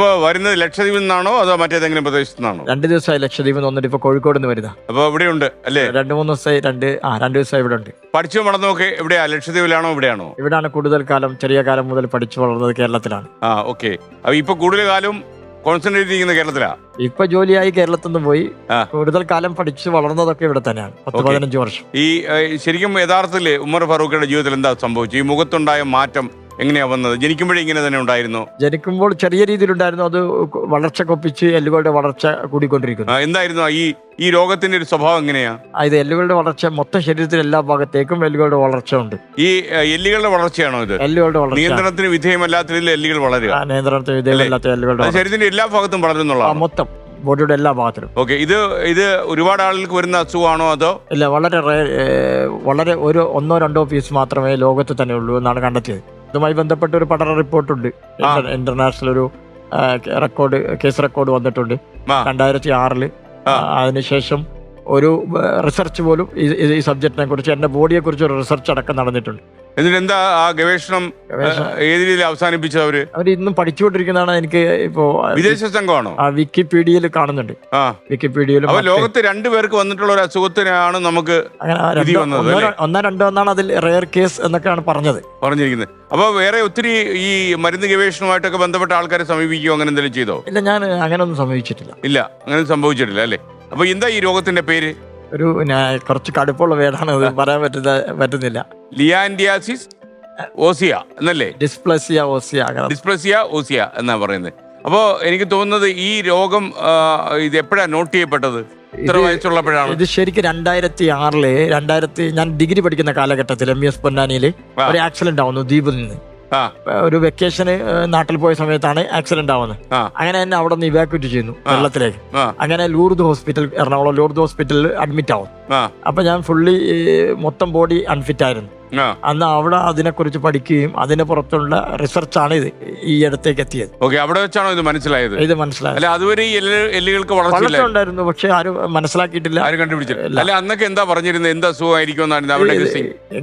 ഇപ്പൊ വരുന്നത് ലക്ഷദ്വീപിൽ നിന്നാണോ അതോ മറ്റേതെങ്കിലും പ്രദേശത്തു നിന്നാണോ? 2 ദിവസമായി ലക്ഷദ്വീപിൽ നിന്ന് വന്നിട്ട് ഇപ്പൊ കോഴിക്കോട് നിന്ന് വരുന്ന. അപ്പൊ ഇവിടെ ഉണ്ട് അല്ലേ? 2-3 ദിവസമായി 2 ദിവസമായി ഇവിടെ ഉണ്ട്. പഠിച്ചു വളർന്നൊക്കെ എവിടെയാ? ലക്ഷദ്വീപിലാണോ ഇവിടെയാണോ? ഇവിടാണ് കൂടുതൽ കാലം, ചെറിയ കാലം മുതൽ പഠിച്ചു വളർന്നത് കേരളത്തിലാണ്. ഓക്കെ. അപ്പൊ ഇപ്പൊ കൂടുതൽ കാലം കോൺസെൻട്രേറ്റ് ചെയ്യുന്ന കേരളത്തിലാ? ഇപ്പൊ ജോലിയായി കേരളത്തിൽ നിന്ന് പോയി. കൂടുതൽ കാലം പഠിച്ചു വളർന്നതൊക്കെ ഇവിടെ തന്നെയാണ്. 10-15 വർഷം. ഈ ശരിക്കും യഥാർത്ഥത്തില് ഉമർ ഫാറൂഖിയുടെ ജീവിതത്തിൽ എന്താ സംഭവിച്ചു? ഈ മുഖത്തുണ്ടായ മാറ്റം എങ്ങനെയാ വന്നത്? ജനിക്കുമ്പോഴേ ഇങ്ങനെ തന്നെ ഉണ്ടായിരുന്നു? ജനിക്കുമ്പോൾ ചെറിയ രീതിയിലുണ്ടായിരുന്നു. അത് വളർച്ച കൊപ്പിച്ച് എല്ലുകളുടെ വളർച്ച കൂടിക്കൊണ്ടിരിക്കുന്നു. എന്തായിരുന്നു ഈ രോഗത്തിന്റെ ഒരു സ്വഭാവം എങ്ങനെയാ? ഇത് എല്ലുകളുടെ വളർച്ച മൊത്തം ശരീരത്തിൽ എല്ലാ ഭാഗത്തേക്കും എല്ലുകളുടെ വളർച്ച ഉണ്ട്. ഈ എല്ലുകളുടെ വളർച്ചയാണോ ഇത്? എല്ലുകളുടെ വളർച്ച നിയന്ത്രണത്തിന് വിധേയമല്ലാത്തതിൽ എല്ലുകൾ വളരുക? നിയന്ത്രണത്തിന് വിധേയമല്ലാത്ത എല്ലുകളുടെ ശരീരത്തിന്റെ എല്ലാ ഭാഗത്തും വളരുന്നുള്ള മൊത്തം ബോഡിയുടെ എല്ലാ ഭാഗത്തിലും. ഓക്കെ. ഇത് ഒരുപാട് ആളുകൾക്ക് വരുന്ന അസുഖമാണോ അതോ? ഇല്ല, വളരെ ഒരു 1-2 പീസ് മാത്രമേ ലോകത്ത് തന്നെ ഉള്ളൂ എന്നാണ് കണ്ടെത്തിയത്. ഇതുമായി ബന്ധപ്പെട്ട ഒരു പഠന റിപ്പോർട്ടുണ്ട്. ഇന്റർനാഷണൽ ഒരു കേസ് റെക്കോർഡ് വന്നിട്ടുണ്ട് 2006. അതിനുശേഷം ഒരു റിസർച്ച് പോലും ഈ സബ്ജക്റ്റിനെ കുറിച്ച്, എന്റെ ബോഡിയെ കുറിച്ച് ഒരു റിസർച്ച് അടക്കം നടന്നിട്ടുണ്ട്. എന്നിട്ട് എന്താ ആ ഗവേഷണം ഏത് രീതിയിൽ അവസാനിപ്പിച്ചത്? അവര് ഇന്നും പഠിച്ചുകൊണ്ടിരിക്കുന്നതാണ്. എനിക്ക് ഇപ്പോ വിദേശ സംഘമാണോ? വിക്കിപീഡിയയിൽ കാണുന്നുണ്ട്. വിക്കിപീഡിയയിൽ ലോകത്ത് 2 പേർക്ക് വന്നിട്ടുള്ള ഒരു അസുഖത്തിനാണ് നമുക്ക് 1-2 എന്നാണ് അതിൽ റെയർ കേസ് എന്നൊക്കെയാണ് പറഞ്ഞിരിക്കുന്നത്. അപ്പൊ വേറെ ഒത്തിരി ഈ മരുന്ന് ഗവേഷണവുമായിട്ടൊക്കെ ബന്ധപ്പെട്ട ആൾക്കാരെ സമീപിക്കുകയോ അങ്ങനെ എന്തെങ്കിലും ചെയ്തോ? ഇല്ല, ഞാൻ അങ്ങനെയൊന്നും സംഭവിച്ചിട്ടില്ല. ഇല്ല, അങ്ങനെ സംഭവിച്ചിട്ടില്ല അല്ലേ? അപ്പൊ എന്താ ഈ രോഗത്തിന്റെ പേര്? കുറച്ച് കടുപ്പുള്ള പേരാണ്, അത് പറയാൻ പറ്റുന്നില്ല. ലിയാൻഡിയാസിസ് ഓസിയ എന്നല്ലേ? ഡിസ്പ്ലസിയ ഓസിയ എന്നാ പറയുന്നത്. അപ്പോ എനിക്ക് തോന്നുന്നത് ഈ രോഗം ഇത് എപ്പോഴാ നോട്ട് ചെയ്യപ്പെട്ടത്? ഇത്ര വയസ്സുള്ളപ്പോഴാണ് ഇത് ശരിക്കും 2006 ഞാൻ ഡിഗ്രി പഠിക്കുന്ന കാലഘട്ടത്തിൽ MES പൊന്നാനിയിൽ ഒരു ആക്സിഡന്റ് ആവുന്നു. ദ്വീപിൽ നിന്ന് ഒരു വെക്കേഷന് നാട്ടിൽ പോയ സമയത്താണ് ആക്സിഡന്റ് ആവുന്നത്. അങ്ങനെ തന്നെ അവിടെ നിന്ന് ഇവാക്യുവേറ്റ് ചെയ്യുന്നു വെള്ളത്തിലേക്ക്. അങ്ങനെ എറണാകുളം ലൂർദ് ഹോസ്പിറ്റലിൽ അഡ്മിറ്റ് ആവും. അപ്പൊ ഞാൻ ഫുള്ളി മൊത്തം ബോഡി അൺഫിറ്റ് ആയിരുന്നു. അന്ന് അവിടെ അതിനെക്കുറിച്ച് പഠിക്കുകയും അതിന് പുറത്തുള്ള റിസർച്ചാണ് ഇത് ഈ അടുത്തേക്ക് എത്തിയത്. അവിടെ വെച്ചാണോ ഇത് മനസ്സിലായത്? ഇത് മനസ്സിലായത്. അതുവരെ എല്ലുകൾക്ക് വളർച്ച ഉണ്ടായിരുന്നു, പക്ഷെ ആരും മനസ്സിലാക്കിയിട്ടില്ല, ആരും കണ്ടുപിടിച്ചില്ല. അന്നൊക്കെ എന്താ പറഞ്ഞിരുന്നത്? എന്താ അസുഖമായിരിക്കും?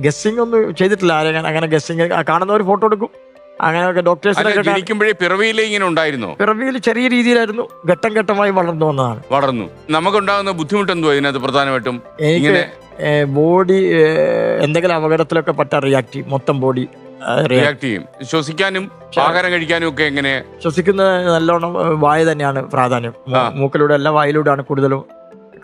ഗസ്സിംഗ് ഒന്നും ചെയ്തിട്ടില്ല. അങ്ങനെ ഗസ്സിംഗ് കാണുന്ന ഒരു ഫോട്ടോ എടുക്കും, അങ്ങനെയൊക്കെ. ഡോക്ടേഴ്സിനൊക്കെ ജനിക്കുമ്പോഴേ പിറവിയിലെ ഇങ്ങനെ ഉണ്ടായിരുന്നോ? പിറവിയിൽ ചെറിയ രീതിയിലായിരുന്നു, ഘട്ടം ഘട്ടമായി വളർന്നു. നമുക്കുണ്ടാകുന്ന ബുദ്ധിമുട്ട് എന്തോ ഇതിനകത്ത് പ്രധാനമായിട്ടും? ബോഡി എന്തെങ്കിലും അപകടത്തിലൊക്കെ റിയാക്ട് ചെയ്യും. മൊത്തം ബോഡി റിയാക്ട് ചെയ്യും. ശ്വസിക്കാനും ആഹാരം കഴിക്കാനും ഒക്കെ എങ്ങനെ? ശ്വസിക്കുന്നത് നല്ലോണം വായു തന്നെയാണ് പ്രാധാന്യം. മൂക്കിലൂടെ അല്ല, വായിലൂടെയാണ് കൂടുതലും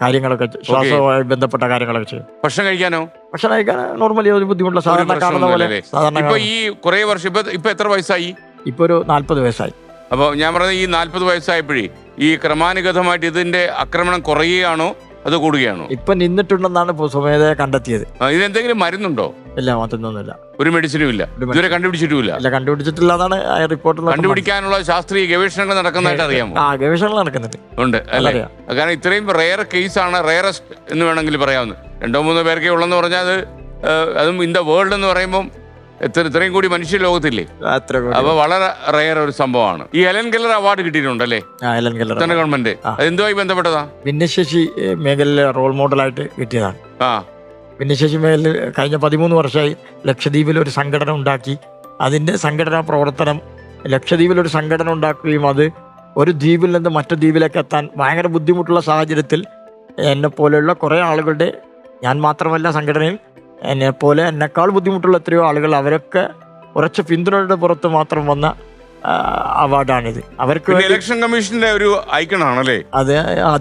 കാര്യങ്ങളൊക്കെ, ശ്വാസവുമായി ബന്ധപ്പെട്ട കാര്യങ്ങളൊക്കെ ചെയ്യും. ഭക്ഷണം കഴിക്കാൻ നോർമലി ഒരു ബുദ്ധിമുട്ടുള്ള സാധാരണ കാണുന്ന പോലെ. ഇപ്പൊ ഈ കുറെ വർഷം ഇപ്പൊ എത്ര വയസ്സായി? ഇപ്പൊ ഒരു 40 വയസ്സായി. അപ്പൊ ഞാൻ പറഞ്ഞത് ഈ 40 വയസ്സായപ്പോഴേ ഈ ക്രമാനുഗതമായിട്ട് ഇതിന്റെ ആക്രമണം കുറയുകയാണോ അത് കൂടുകയാണോ? ഇപ്പൊ നിന്നിട്ടുണ്ടെന്നാണ് സ്വമേധ കണ്ടെത്തിയത്. ഇതിനെന്തെങ്കിലും മരുന്നുണ്ടോ? ഇല്ല, മറ്റൊന്നുമില്ല. ഒരു മെഡിസിനും ഇല്ല, ഇതുവരെ കണ്ടുപിടിച്ചിട്ടില്ല എന്നാണ് റിപ്പോർട്ടിൽ. കണ്ടുപിടിക്കാനുള്ള ശാസ്ത്രീയ ഗവേഷണങ്ങൾ നടക്കുന്നതായിട്ട് അറിയാമോ? ഗവേഷണങ്ങൾ നടക്കുന്നുണ്ട് ഉണ്ട് അല്ലേ? കാരണം ഇത്രയും റെയർ കേസാണ്, റെയറസ്റ്റ് എന്ന് വേണമെങ്കിൽ പറയാവുന്നത്. 2-3 പേർക്കേ ഉള്ളെന്ന് പറഞ്ഞാൽ അതും ഇൻ ദ വേൾഡ് എന്ന് പറയുമ്പോൾ ഇത്രയും കൂടി മനുഷ്യ ലോകത്തില്ലേ? അപ്പൊ വളരെ റെയർ ഒരു സംഭവമാണ്. ഈ ഹെലൻ കെല്ലർ അവാർഡ് കിട്ടിയിട്ടുണ്ടല്ലേ ഗവൺമെന്റ്? അതെന്തുമായി ബന്ധപ്പെട്ടതാ? ഭിന്നശേഷി മേഖലയിലെ റോൾ മോഡലായിട്ട് കിട്ടിയതാണ്. ഭിന്നശേഷി മേഖലയിൽ കഴിഞ്ഞ 13 വർഷമായി ലക്ഷദ്വീപിൽ ഒരു സംഘടന ഉണ്ടാക്കി. അതിന്റെ സംഘടനാ പ്രവർത്തനം, ലക്ഷദ്വീപിലൊരു സംഘടന ഉണ്ടാക്കുകയും അത് ഒരു ദ്വീപിൽ നിന്ന് മറ്റു ദ്വീപിലേക്ക് എത്താൻ ഭയങ്കര ബുദ്ധിമുട്ടുള്ള സാഹചര്യത്തിൽ എന്നെ പോലെയുള്ള കുറേ ആളുകളുടെ, ഞാൻ മാത്രമല്ല സംഘടനയിൽ എന്നെക്കാൾ ബുദ്ധിമുട്ടുള്ള എത്രയോ ആളുകൾ, അവരൊക്കെ ഉറച്ച പിന്തുണയുടെ പുറത്ത് മാത്രം വന്ന അവാർഡാണിത്. അവർക്ക് ഇലക്ഷൻ കമ്മീഷന്റെ ഒരു ഐക്കണാണല്ലേ? അതെ,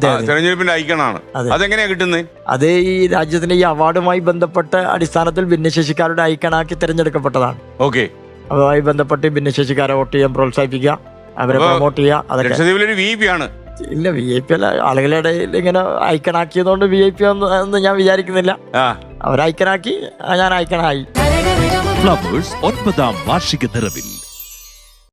തെരഞ്ഞെടുപ്പിന്റെ ഐക്കണാണ്. അതെങ്ങനെയാ കിട്ടുന്നത്? അത് ഈ രാജ്യത്തിന്റെ ഈ അവാർഡുമായി ബന്ധപ്പെട്ട അടിസ്ഥാനത്തിൽ ഭിന്നശേഷിക്കാരുടെ ഐക്കണാക്കി തിരഞ്ഞെടുക്കപ്പെട്ടതാണ്. ഓക്കെ. അതുമായി ബന്ധപ്പെട്ട് ഭിന്നശേഷിക്കാരെ വോട്ട് ചെയ്യാൻ പ്രോത്സാഹിപ്പിക്കുക, അവരെ പ്രൊമോട്ട് ചെയ്യുക. അതൊക്കെ VIP ആണ്. ഇല്ല, VIP അല്ല. ആളുകളുടെ ഇടയിൽ ഇങ്ങനെ ഐക്കണാക്കിയതുകൊണ്ട് VIP എന്ന് ഞാൻ വിചാരിക്കുന്നില്ല. അവർ ഐക്കണാക്കി, ഞാൻ ഐക്കണായി. ഫ്ലവേഴ്സ് 9ാം വാർഷിക നിറവിൽ